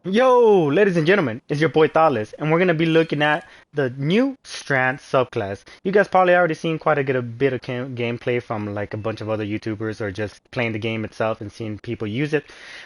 Yo, ladies and gentlemen, it's your boy Thoughtless, and we're gonna be looking at the new Strand subclass. You guys probably already seen quite a bit of gameplay from like a bunch of other YouTubers or just playing the game itself and seeing people use it.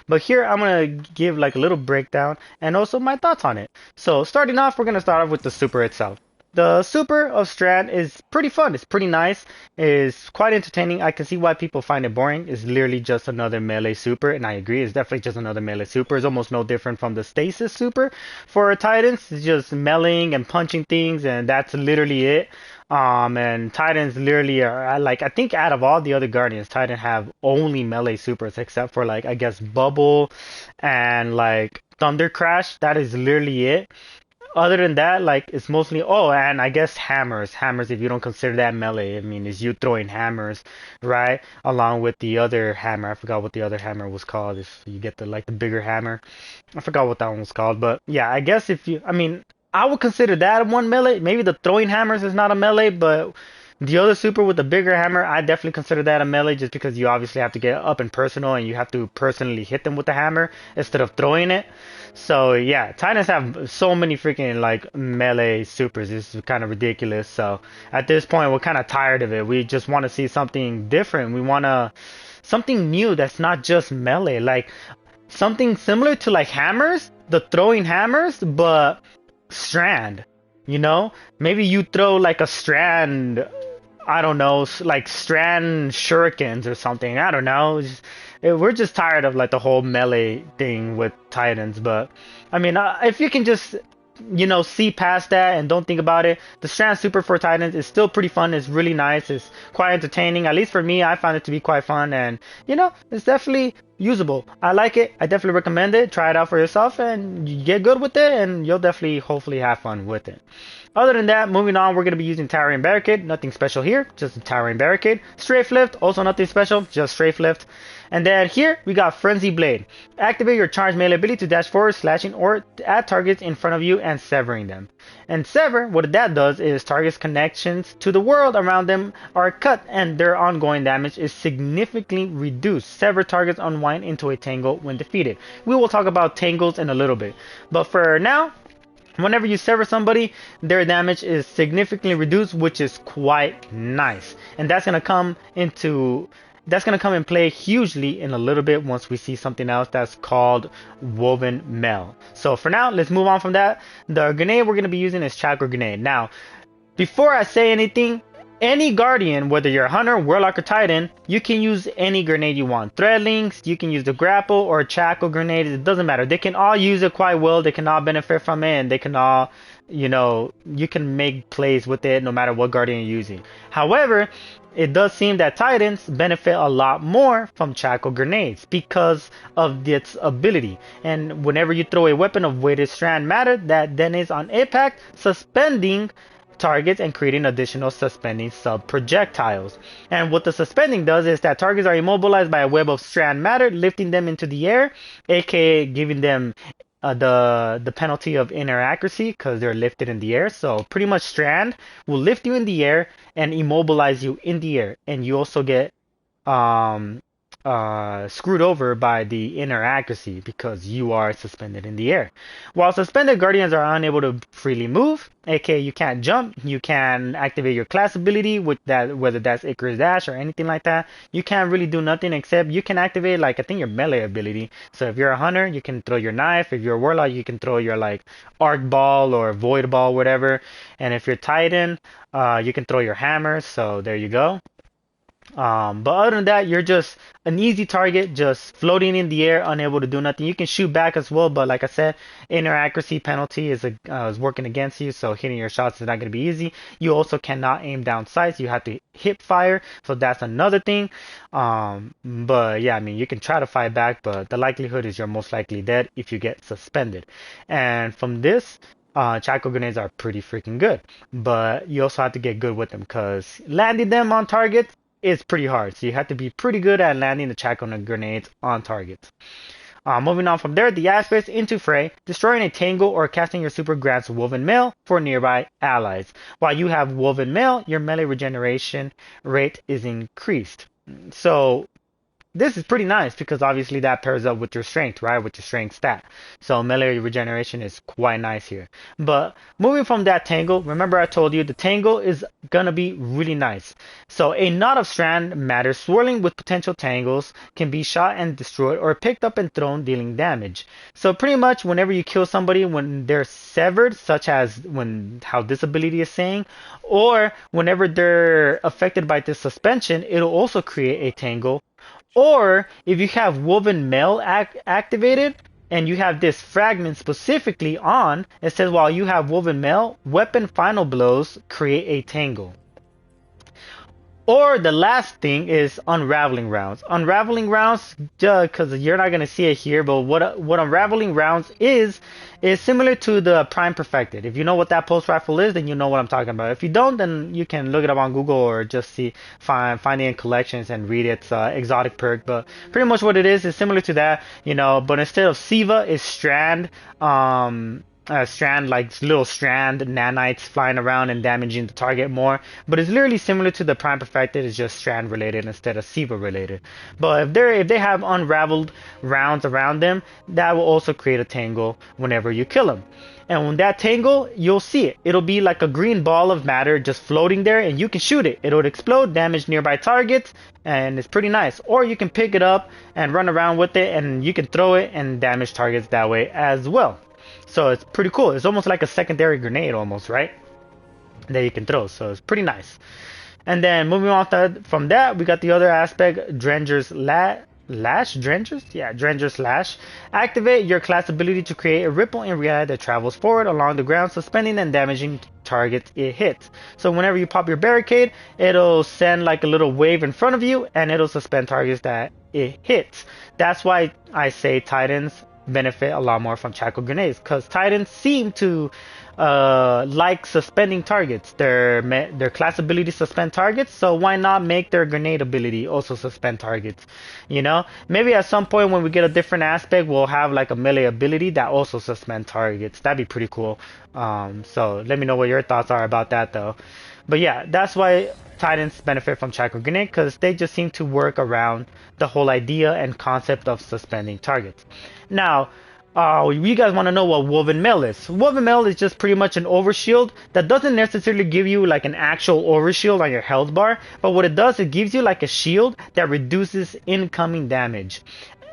But here I'm gonna give like a little breakdown and also my thoughts on it. So starting off, we're gonna start off with the super itself. The super of Strand is pretty fun. It's pretty nice. It's quite entertaining. I can see why people find it boring. It's literally just another melee super, and I agree. It's definitely just another melee super. It's almost no different from the stasis super for Titans. It's just meleeing and punching things, and that's literally it. And Titans literally are like I think out of all the other Guardians, Titan have only melee supers except for like I guess Bubble and like Thunder Crash. That is literally it. Other than that, like it's mostly and I guess hammers. Hammers, if you don't consider that melee, I mean, is you throwing hammers, right? Along with the other hammer. I forgot what the other hammer was called. If you get the bigger hammer, I forgot what that one was called. But yeah, I guess I mean, I would consider that one melee. Maybe the throwing hammers is not a melee, but the other super with the bigger hammer, I definitely consider that a melee just because you obviously have to get up and personal and you have to personally hit them with the hammer instead of throwing it. So yeah, Titans have so many freaking like melee supers. It's kind of ridiculous. So at this point, we're kind of tired of it. We just want to see something different. We want to something new that's not just melee, like something similar to like hammers, the throwing hammers, but Strand. You know, maybe you throw like a Strand, I don't know, like Strand shurikens or something. I don't know. We're just tired of like the whole melee thing with Titans. But I mean, if you can just see past that and don't think about it, the Strand Super for Titans is still pretty fun. It's really nice. It's quite entertaining. At least for me, I found it to be quite fun, and it's definitely usable. I like it. I definitely recommend it. Try it out for yourself, and you get good with it, and you'll definitely, hopefully, have fun with it. Other than that, moving on, we're going to be using Towering Barricade. Nothing special here, just a Towering Barricade. Strafe Lift, also nothing special, just Strafe Lift. And then here, we got Frenzy Blade. Activate your charged melee ability to dash forward, slashing, or at targets in front of you and severing them. And Sever, what that does is targets connections to the world around them are cut and their ongoing damage is significantly reduced. Sever targets unwind into a tangle when defeated. We will talk about tangles in a little bit. But for now, whenever you sever somebody, their damage is significantly reduced, which is quite nice. And that's gonna come in play hugely in a little bit once we see something else that's called Woven Mail. So for now, let's move on from that. The grenade we're gonna be using is Chakra Grenade. Now, before I say anything, any Guardian, whether you're a Hunter, Warlock, or Titan, you can use any grenade you want. Threadlinks, you can use the Grapple or Chaco grenade, it doesn't matter. They can all use it quite well, they can all benefit from it, and they can all, you can make plays with it no matter what Guardian you're using. However, it does seem that Titans benefit a lot more from Chaco grenades because of its ability. And whenever you throw a weapon of weighted strand matter that then is on impact, suspending targets and creating additional suspending sub-projectiles. And what the suspending does is that targets are immobilized by a web of strand matter, lifting them into the air, aka giving them the penalty of inner accuracy because they're lifted in the air. So pretty much strand will lift you in the air and immobilize you in the air, and you also get um screwed over by the inner accuracy because you are suspended in the air. While suspended guardians are unable to freely move, aka you can't jump, you can activate your class ability with that, whether that's Icarus Dash or anything like that. You can't really do nothing except you can activate like I think your melee ability. So if you're a hunter, you can throw your knife. If you're a warlock, you can throw your like arc ball or void ball, whatever. And if you're Titan, you can throw your hammer. So there you go. But other than that, you're just an easy target, just floating in the air, unable to do nothing. You can shoot back as well, but like I said, inner accuracy penalty is working against you, so hitting your shots is not going to be easy. You also cannot aim down sights. You have to hip fire, so that's another thing. But yeah, I mean, you can try to fight back, but the likelihood is you're most likely dead if you get suspended. And from this, Chaco grenades are pretty freaking good, but you also have to get good with them because landing them on targets is pretty hard. So you have to be pretty good at landing the Chaco grenades on targets. Moving on from there, the aspects into fray, destroying a tangle or casting your super grants woven mail for nearby allies. While you have woven mail, your melee regeneration rate is increased. So this is pretty nice because obviously that pairs up with your strength, right? With your strength stat. So melee regeneration is quite nice here. But moving from that tangle, remember I told you the tangle is gonna be really nice. So a knot of strand matter swirling with potential tangles can be shot and destroyed or picked up and thrown, dealing damage. So pretty much whenever you kill somebody when they're severed, such as when how this ability is saying, or whenever they're affected by this suspension, it'll also create a tangle. Or if you have woven mail activated and you have this fragment specifically on, it says while you have woven mail, weapon final blows create a tangle. Or the last thing is unraveling rounds. Unraveling rounds, because you're not gonna see it here, but what unraveling rounds is similar to the prime perfected. If you know what that pulse rifle is, then you know what I'm talking about. If you don't, then you can look it up on Google or just find it in collections and read its exotic perk. But pretty much what it is similar to that, you know. But instead of Siva, is Strand. Strand, like little strand nanites flying around and damaging the target more, but it's literally similar to the prime perfected. It's just strand related instead of Siva related. But if they have unraveled rounds around them, that will also create a tangle whenever you kill them. And when that tangle, you'll see it. It'll be like a green ball of matter just floating there, and you can shoot it. It'll explode, damage nearby targets, and it's pretty nice. Or you can pick it up and run around with it, and you can throw it and damage targets that way as well. So it's pretty cool. It's almost like a secondary grenade almost, right? That you can throw. So it's pretty nice. And then moving on from that, we got the other aspect, Drenger's Lash? Drenger's? Yeah, Drenger's Lash. Activate your class ability to create a ripple in reality that travels forward along the ground, suspending and damaging targets it hits. So whenever you pop your barricade, it'll send like a little wave in front of you, and it'll suspend targets that it hits. That's why I say Titans benefit a lot more from Chaco grenades, because Titans seem to like suspending targets. Their class ability suspend targets, so why not make their grenade ability also suspend targets? You know, maybe at some point when we get a different aspect, we'll have like a melee ability that also suspend targets. That'd be pretty cool. So let me know what your thoughts are about that though. But yeah, that's why Titans benefit from Chaco Grenade, because they just seem to work around the whole idea and concept of suspending targets. Now, you guys want to know what Woven Mail is. Woven Mail is just pretty much an overshield that doesn't necessarily give you like an actual overshield on your health bar, but what it does, it gives you like a shield that reduces incoming damage.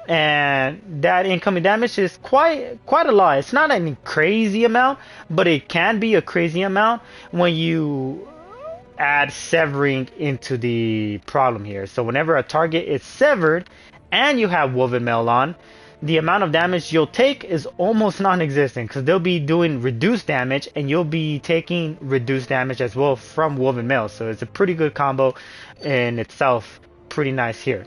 And that incoming damage is quite a lot. It's not any crazy amount, but it can be a crazy amount when you add severing into the problem here. So whenever a target is severed and you have Woven Mail on, the amount of damage you'll take is almost non-existent, because they'll be doing reduced damage and you'll be taking reduced damage as well from Woven Mail. So it's a pretty good combo in itself. Pretty nice here.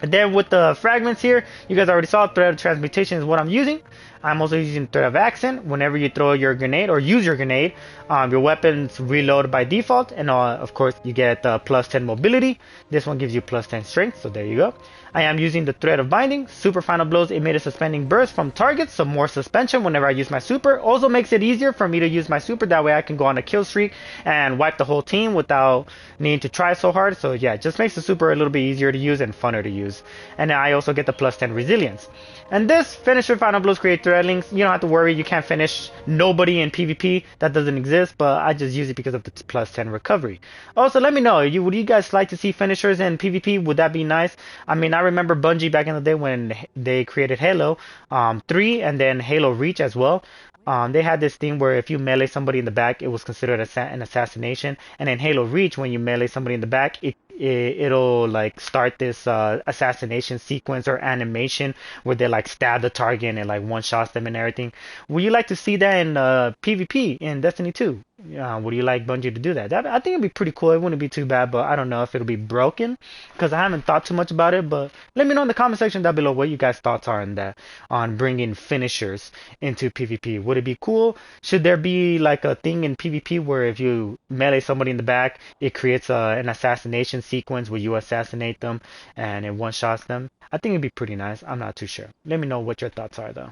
And then with the fragments here, you guys already saw Thread of Transmutation is what I'm using. I'm also using Thread of Accent. Whenever you throw your grenade or use your grenade, your weapons reload by default. And of course, you get plus 10 mobility. This one gives you plus 10 strength, so there you go. I am using the Thread of Binding. Super Final Blows emit a suspending burst from targets, so more suspension whenever I use my super. Also makes it easier for me to use my super, that way I can go on a kill streak and wipe the whole team without needing to try so hard. So yeah, it just makes the super a little bit easier to use and funner to use. And then I also get the plus 10 resilience. And this Finisher Final Blows create thread links. You don't have to worry, you can't finish nobody in PvP. That doesn't exist, but I just use it because of the plus 10 recovery. Also, let me know, would you guys like to see finishers in PvP? Would that be nice? I mean, I remember Bungie back in the day when they created Halo 3 and then Halo Reach as well. They had this thing where if you melee somebody in the back, it was considered an assassination. And in Halo Reach, when you melee somebody in the back, it'll like start this assassination sequence or animation where they like stab the target and it like one-shots them and everything. Would you like to see that in PvP in Destiny 2? Would you like Bungie to do that? I think it'd be pretty cool. It wouldn't be too bad, but I don't know if it'll be broken because I haven't thought too much about it. But let me know in the comment section down below what you guys' thoughts are on that, on bringing finishers into PvP. Would it be cool? Should there be like a thing in PvP where if you melee somebody in the back, it creates an assassination sequence where you assassinate them and it one-shots them? I think it'd be pretty nice. I'm not too sure. Let me know what your thoughts are though.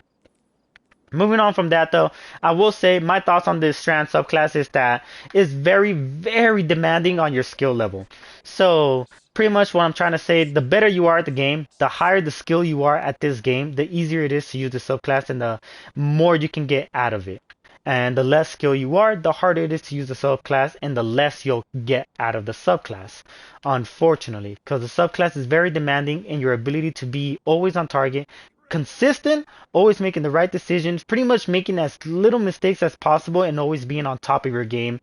Moving on from that though, I will say my thoughts on this Strand subclass is that it's very, very demanding on your skill level. So pretty much what I'm trying to say. The better you are at the game, the higher the skill you are at this game, the easier it is to use the subclass and the more you can get out of it. And the less skill you are, the harder it is to use the subclass and the less you'll get out of the subclass. Unfortunately, because the subclass is very demanding in your ability to be always on target, consistent, always making the right decisions, pretty much making as little mistakes as possible and always being on top of your game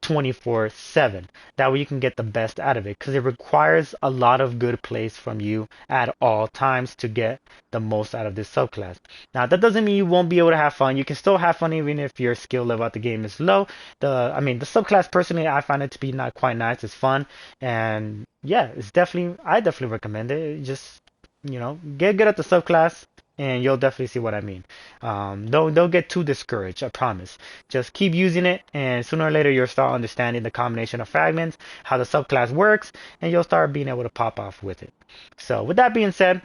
24/7. That way you can get the best out of it because it requires a lot of good plays from you at all times to get the most out of this subclass. Now that doesn't mean you won't be able to have fun. You can still have fun even if your skill level at the game is low. The subclass personally I find it to be not quite nice. It's fun and yeah, I definitely recommend it. Just get good at the subclass and you'll definitely see what I mean. Don't get too discouraged, I promise. Just keep using it, and sooner or later you'll start understanding the combination of fragments, how the subclass works, and you'll start being able to pop off with it. So with that being said,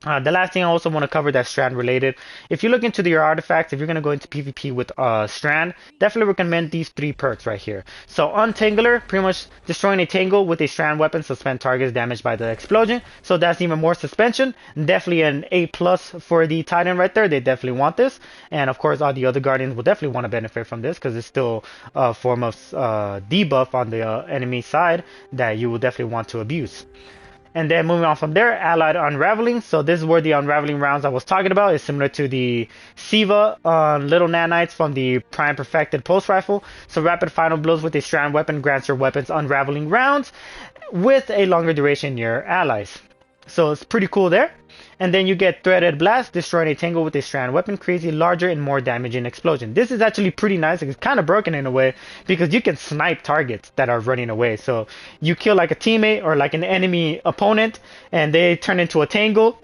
the last thing I also want to cover that's Strand related. If you look into your artifacts, if you're going to go into PvP with Strand, definitely recommend these 3 perks right here. So Untangler, pretty much destroying a tangle with a Strand weapon, suspend targets damaged by the explosion. So that's even more suspension. Definitely an A plus for the Titan right there. They definitely want this. And of course, all the other Guardians will definitely want to benefit from this because it's still a form of debuff on the enemy side that you will definitely want to abuse. And then moving on from there, allied unraveling. So this is where the unraveling rounds I was talking about is similar to the Siva little nanites from the Prime Perfected Pulse Rifle. So rapid final blows with a Strand weapon grants your weapons unraveling rounds with a longer duration near your allies. So it's pretty cool there. And then you get Threaded Blast, destroying a tangle with a Strand weapon, creates a larger and more damaging explosion. This is actually pretty nice. It's kind of broken in a way because you can snipe targets that are running away. So you kill like a teammate or like an enemy opponent and they turn into a tangle.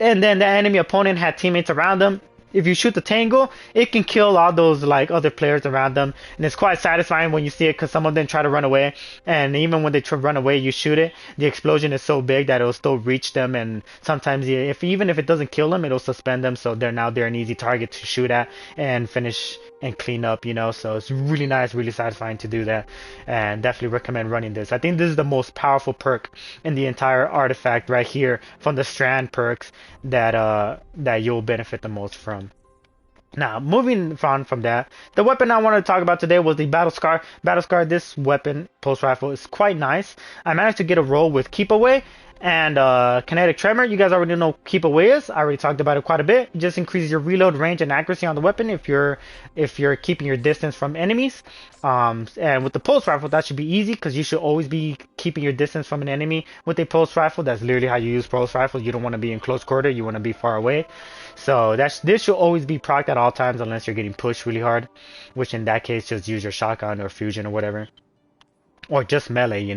And then the enemy opponent had teammates around them. If you shoot the tangle, it can kill all those like other players around them, and it's quite satisfying when you see it because some of them try to run away, and even when they run away, you shoot it. The explosion is so big that it'll still reach them, and sometimes even if it doesn't kill them, it'll suspend them, so they're an easy target to shoot at and finish and clean up. So it's really nice, really satisfying to do that, and definitely recommend running this. I think this is the most powerful perk in the entire artifact right here from the Strand perks that you'll benefit the most from. Now, moving on from that, the weapon I wanted to talk about today was the Battle Scar. Battle Scar, this weapon, pulse rifle, is quite nice. I managed to get a roll with Keep Away and Kinetic Tremor. You guys already know what Keep Away is. I already talked about it quite a bit. It just increases your reload range and accuracy on the weapon if you're keeping your distance from enemies. And with the pulse rifle, that should be easy because you should always be keeping your distance from an enemy with a pulse rifle. That's literally how you use pulse rifles. You don't want to be in close quarter. You want to be far away. So this should always be procced at all times unless you're getting pushed really hard, which in that case just use your shotgun or fusion or whatever, or just melee.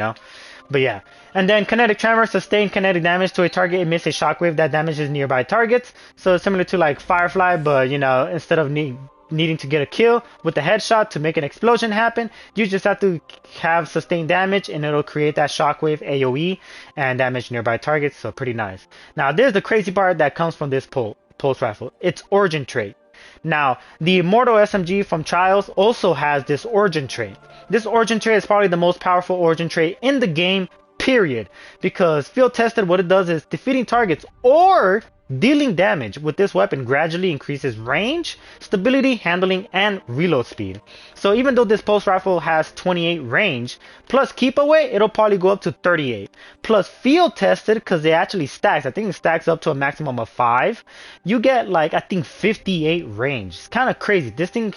But yeah, and then Kinetic Tremor, sustain kinetic damage to a target, emits a shockwave that damages nearby targets. So it's similar to like Firefly, but instead of needing to get a kill with the headshot to make an explosion happen, you just have to have sustained damage and it'll create that shockwave AoE and damage nearby targets. So pretty nice. Now there's the crazy part that comes from this pulse rifle. It's origin trait. Now, the Immortal SMG from Trials also has this origin trait. This origin trait is probably the most powerful origin trait in the game, period. Because field tested, what it does is defeating targets or dealing damage with this weapon gradually increases range, stability, handling, and reload speed. So even though this pulse rifle has 28 range, plus keep away, it'll probably go up to 38. Plus field tested, because it actually stacks. I think it stacks up to a maximum of 5. You get like, I think 58 range. It's kind of crazy. This thing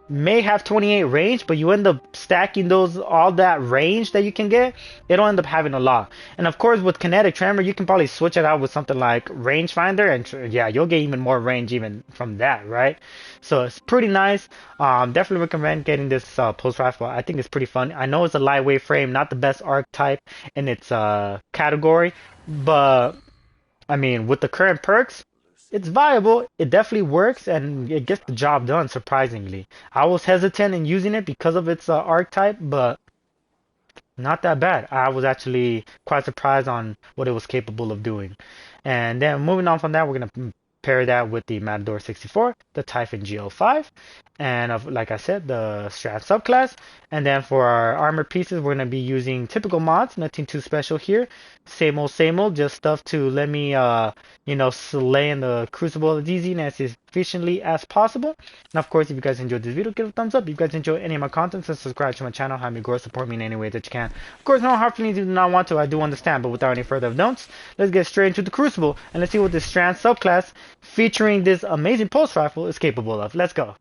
may have 28 range, but you end up stacking all that range that you can get, it'll end up having a lot. And of course with Kinetic Tremor, you can probably switch it out with something like Rangefinder, and yeah, you'll get even more range even from that, right? So it's pretty nice. Definitely recommend getting this pulse rifle. I think it's pretty fun. I know it's a lightweight frame, not the best archetype in its category, but I mean with the current perks, it's viable, it definitely works, and it gets the job done, surprisingly. I was hesitant in using it because of its archetype, but not that bad. I was actually quite surprised on what it was capable of doing. And then moving on from that, we're going to pair that with the Matador 64, the Typhon GL5, and like I said, the Strand subclass. And then for our armor pieces, we're going to be using typical mods, nothing too special here. Same old, just stuff to let me, slay in the Crucible as easy and as efficiently as possible. And of course, if you guys enjoyed this video, give it a thumbs up. If you guys enjoy any of my content, so subscribe to my channel, help me grow, support me in any way that you can. Of course, no hard feelings if you do not want to, I do understand, but without any further notes, let's get straight into the Crucible, and let's see what this Strand subclass featuring this amazing pulse rifle is capable of. Let's go.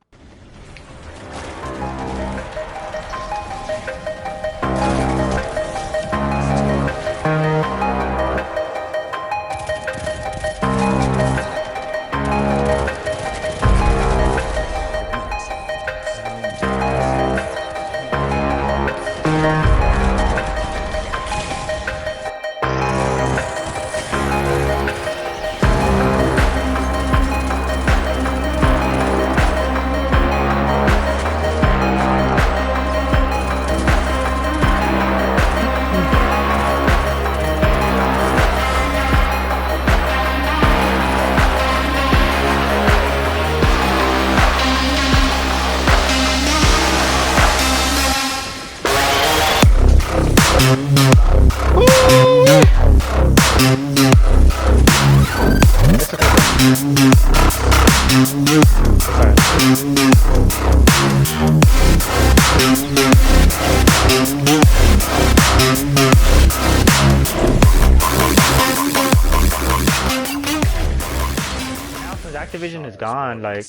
Activision is gone, like,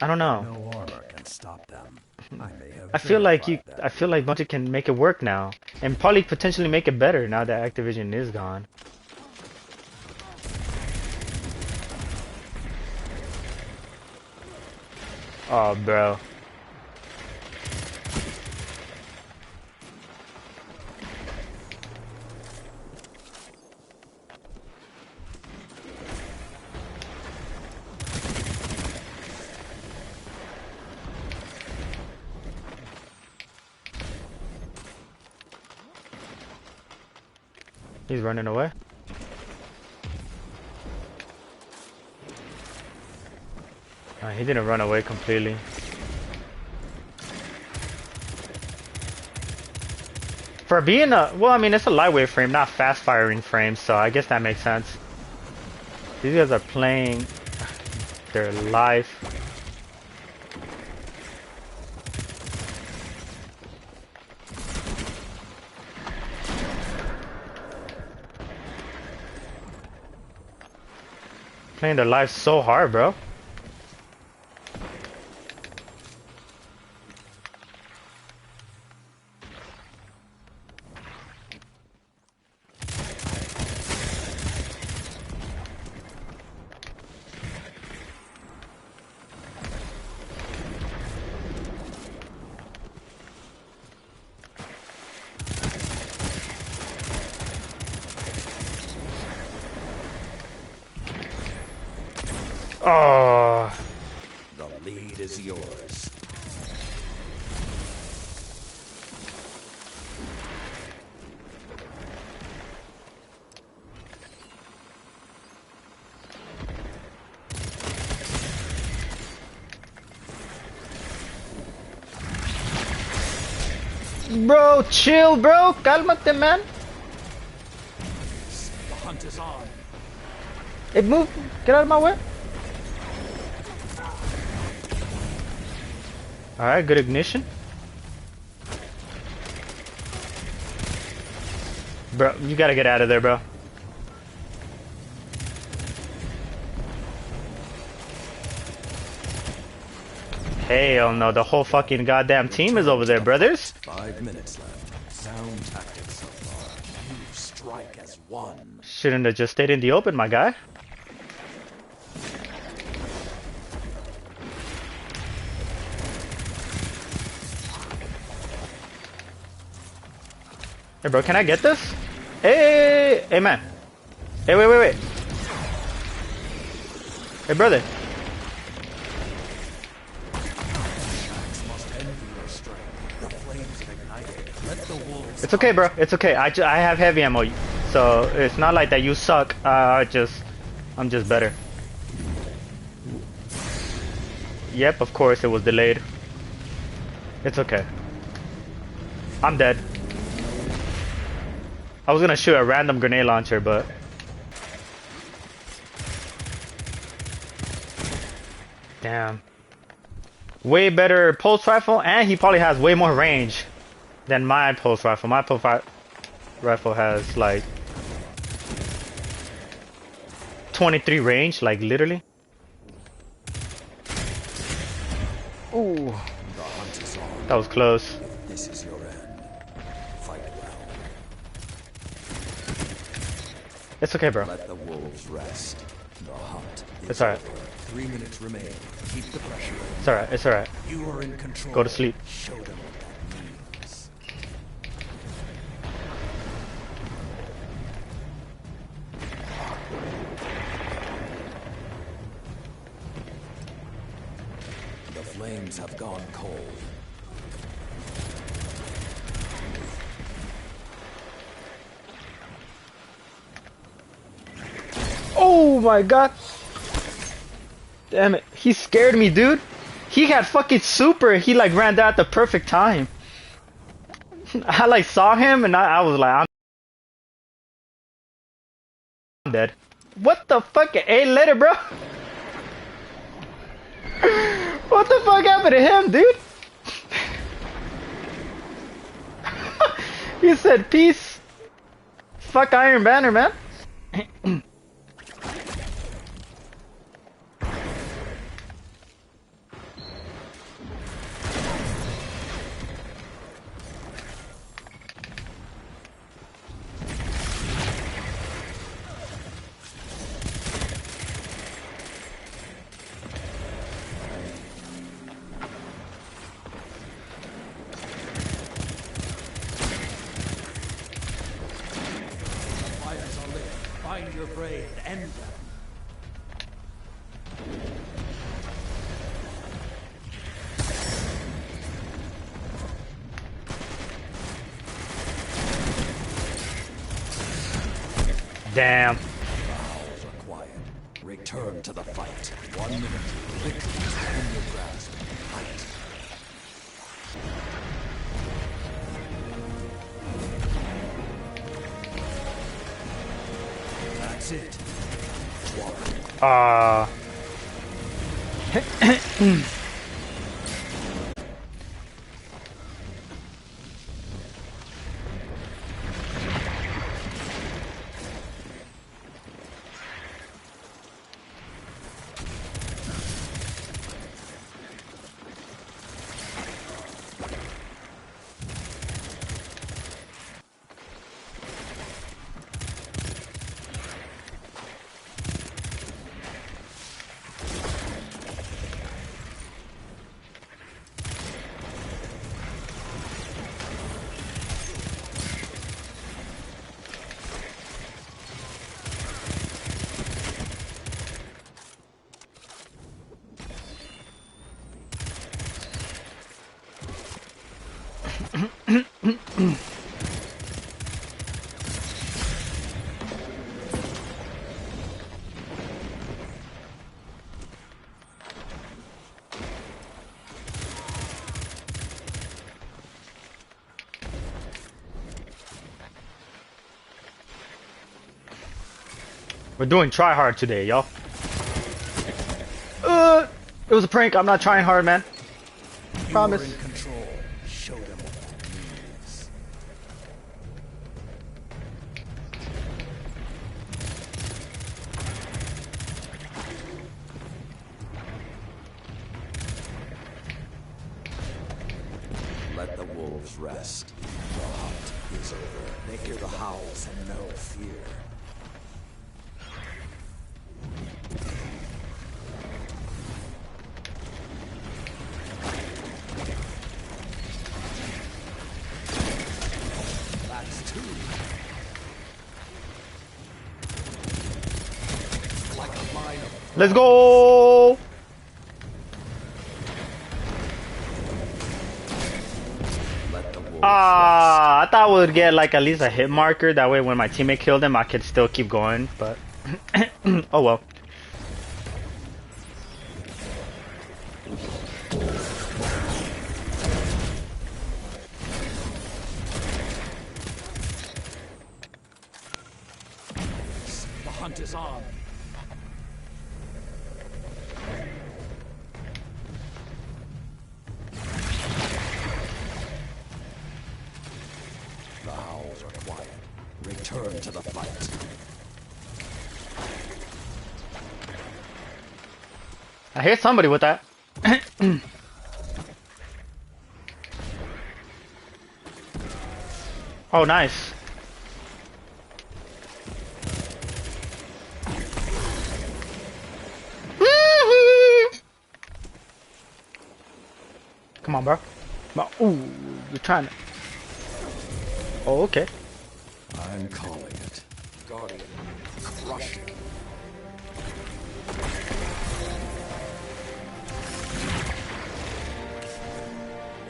I don't know. I feel like Bungie can make it work now, and probably potentially make it better now that Activision is gone. Oh, bro. He's running away. He didn't run away completely. For being well, I mean, it's a lightweight frame, not fast firing frame, so I guess that makes sense. These guys are playing their life. Playing their life so hard, bro. Oh. The lead is yours. Bro, chill, bro. Cálmate, man. The hunt is on. Hey, move. Get out of my way. Alright, good ignition. Bro, you gotta get out of there, bro. Hell no, the whole fucking goddamn team is over there, brothers. 5 minutes left. Sound tactics so far. You strike as one. Shouldn't have just stayed in the open, my guy. Hey, bro, can I get this? Hey, hey, man. Hey, wait. Hey, brother. It's okay, bro. It's okay. I have heavy ammo, so it's not like that you suck. I'm just better. Yep, of course it was delayed. It's okay. I'm dead. I was gonna shoot a random grenade launcher, but... Damn. Way better pulse rifle, and he probably has way more range than my pulse rifle. My pulse rifle has like 23 range, like literally. Ooh. The hunt is on. That was close. This is your end. Fight well. It's okay, bro. Let the wolves rest. The hunt is It's alright. over. 3 minutes remain. Keep the pressure on. It's alright. It's alright. You are in control. Go to sleep. Show them what that means. The flames have gone cold. Oh my god. Damn it. He scared me, dude. He had fucking super. He like ran down at the perfect time. I like saw him and I was like, I'm dead. What the fuck? Hey, later, bro. What the fuck happened to him, dude? He said peace. Fuck Iron Banner, man. Fires are lit. Find your prey and end them. Damn. The howls are quiet. Return to the fight. 1 minute. Victory is within your grasp. Fight. That's it. One. We're doing try hard today, y'all. It was a prank. I'm not trying hard, man. Promise. You are in control. Show them what that means. Let the wolves rest. The hunt is over. They hear the howls and no fear. That's two. Like a line of Let's go. let the wolves I thought we would get like at least a hit marker. That way when my teammate killed him, I could still keep going. But oh well. is on. The howls are quiet. Return to the fight. I hear somebody with that. Oh, nice. Come on, bro. Come on. Ooh, you're trying to. Oh, okay. I'm calling it. Guardian. Crush it.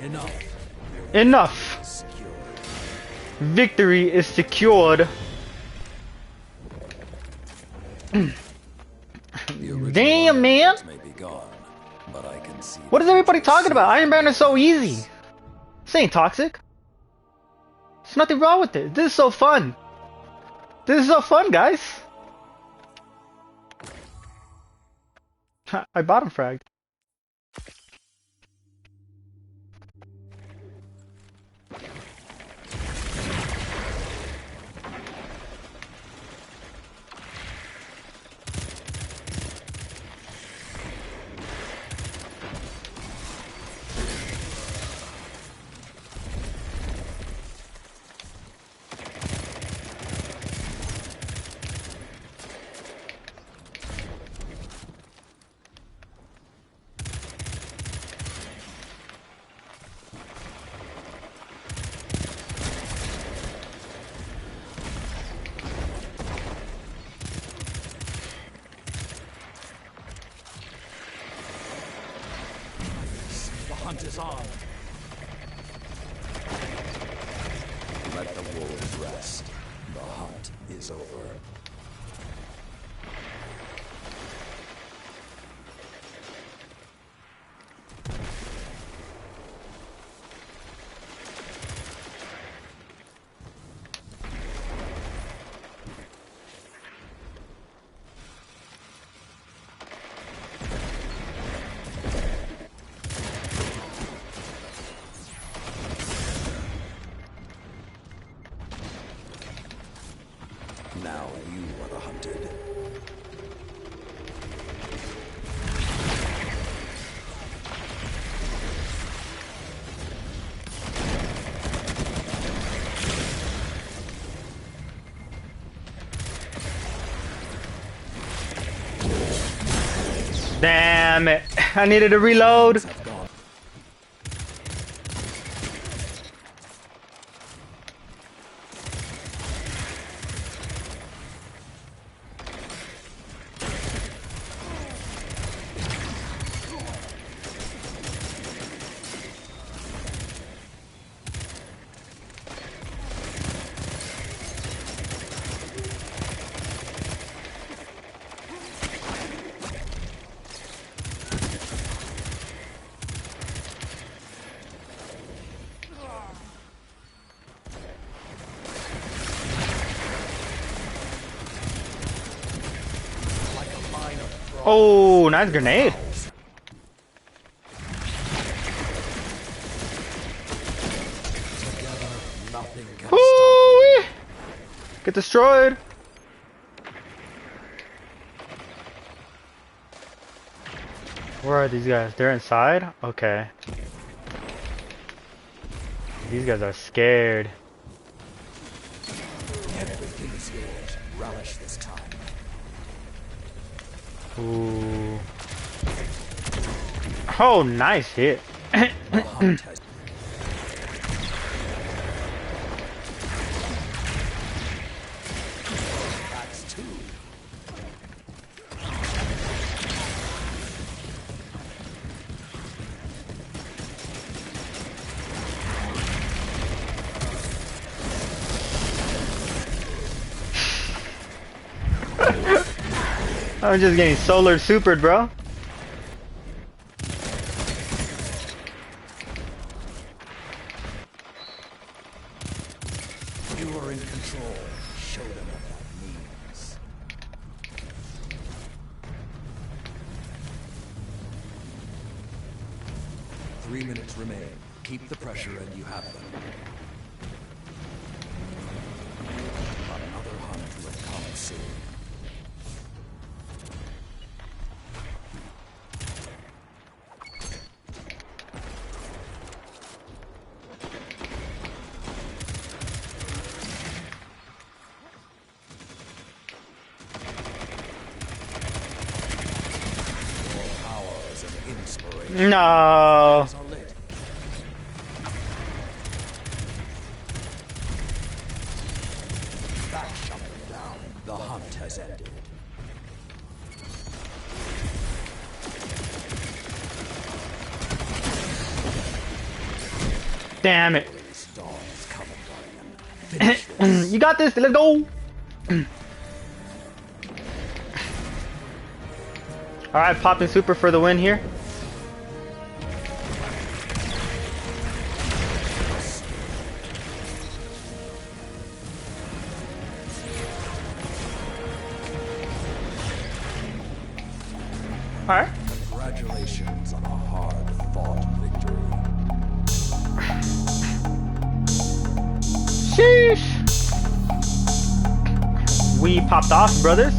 Enough. Enough. Secured. Victory is secured. Damn, man. May be gone, but I can see What is everybody talking about? Iron Banner's so easy. This ain't toxic. There's nothing wrong with it. This is so fun. This is so fun, guys. I bottom fragged. the hunt is on. Let the wolves rest. The hunt is over. Now you are the hunted. Damn it. I needed to reload. Have gone. Oh, nice grenade. Together, nothing can stop. Woo-wee. Get destroyed. Where are these guys? They're inside? Okay. These guys are scared. Everything is yours. Relish this time. Ooh. Oh, nice hit. The hunt has That's two. I'm just getting solar supered, bro. You are in control. Show them what that means. 3 minutes remain. Keep the pressure and you have them. Another hunt will come soon. Your power is an inspiration. No. Eyes are lit. That shut them down. The hunt has ended. Damn it. Storms coming, Guardian. Finish this. You got this. Let's go. All right, popping super for the win here. All right. Congratulations on a hard-fought victory. Sheesh. We popped off, brothers.